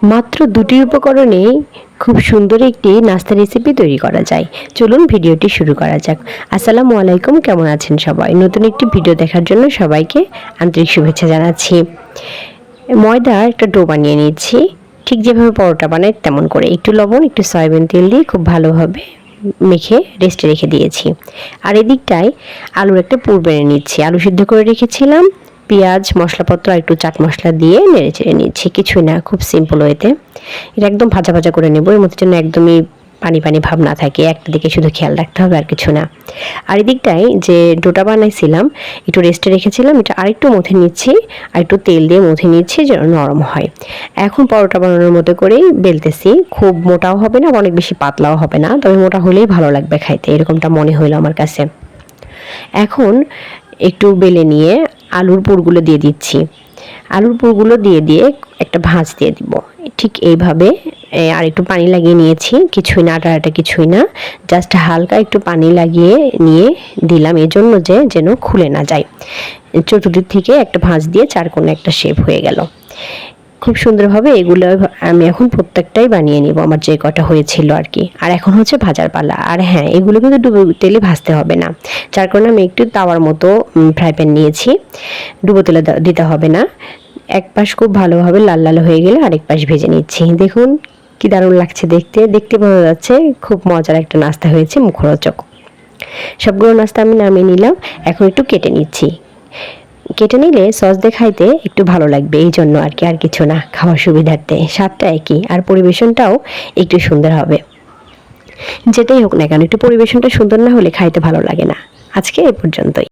মাত্র দুটি উপকরণে খুব সুন্দর একটি নাস্তা রেসিপি তৈরি করা যায়। চলুন ভিডিওটি শুরু করা যাক। আসসালামু আলাইকুম, কেমন আছেন সবাই? নতুন একটি ভিডিও দেখার জন্য সবাইকে আন্তরিক শুভেচ্ছা জানাচ্ছি। ময়দার একটা ডো বানিয়ে নিচ্ছি, ঠিক যেভাবে পরোটা বানাই তেমন করে। একটু লবণ, একটু সয়াবিন তেল দিয়ে খুব ভালোভাবে মেখে রেস্টে রেখে দিয়েছি। আর এদিকটায় আলুর একটা পুর বেড়ে নিচ্ছি। আলু সিদ্ধ করে রেখেছিলাম, পেঁয়াজ, মশলাপত্র আর একটু চাট মশলা দিয়ে নেড়ে চেড়ে নিচ্ছি। কিছুই না, খুব সিম্পল ওয়েতে এটা একদম ভাজা ভাজা করে নেব। এর মধ্যে যেন একদমই পানি পানি ভাব না থাকে, একটা দিকে শুধু খেয়াল রাখতে হবে, আর কিছু না। আর এদিকটায় যে ডোটা বানাইছিলাম, একটু রেস্টে রেখেছিলাম, এটা আরেকটু মথে নিচ্ছি, আর একটু তেল দিয়ে মথে নিচ্ছি যেন নরম হয়। এখন পরোটা বানানোর মতো করেই বেলতেছি। খুব মোটাও হবে না, অনেক বেশি পাতলাও হবে না, তবে মোটা হলেই ভালো লাগবে খাইতে, এরকমটা মনে হইলো আমার কাছে। এখন একটু বেলে নিয়ে আলুর পুরগুলো দিয়ে দিচ্ছি। আলুর পুরগুলো দিয়ে দিয়ে একটা ভাঁজ দিয়ে দিব, ঠিক এইভাবে। আর একটু পানি লাগিয়ে নিয়েছি, কিছুই না, আটা কিছুই না, জাস্ট হালকা একটু পানি লাগিয়ে নিয়ে দিলাম, এজন্য যে যেন খুলে না যায়। চতুর্দিক থেকে একটা ভাঁজ দিয়ে চারকোণে একটা শেপ হয়ে গেল। খুব সুন্দরভাবে এগুলো আমি এখন প্রত্যেকটাই বানিয়ে নিব, আমার যে কটা হয়েছিল আর কি। আর এখন হচ্ছে ভাজার পালা। আর হ্যাঁ, এগুলো কিন্তু ডুবো তেলে ভাজতে হবে না, যার কারণে আমি একটু তাওয়ার মতো ফ্রাই প্যান নিয়েছি। ডুবো তেলে দিতে হবে না। এক পাশ খুব ভালোভাবে লাল লাল হয়ে গেলে আরেক পাশ ভেজে নিচ্ছি। দেখুন কি দারুণ লাগছে দেখতে, দেখতে বোঝা যাচ্ছে খুব মজার একটা নাস্তা হয়েছে, মুখরোচক। সবগুলো নাস্তা আমি নামিয়ে নিলাম। এখন একটু কেটে নিচ্ছি। কেটে নিলে সস দিয়ে খাইতে একটু ভালো লাগবে, এই জন্য আর কি, আর কিছু না। খাওয়ার সুবিধার্থে স্বাদটা একই, আর পরিবেশনটাও একটু সুন্দর হবে। যেটাই হোক না কেন, একটু পরিবেশনটা সুন্দর না হলে খাইতে ভালো লাগে না। আজকে এই পর্যন্তই।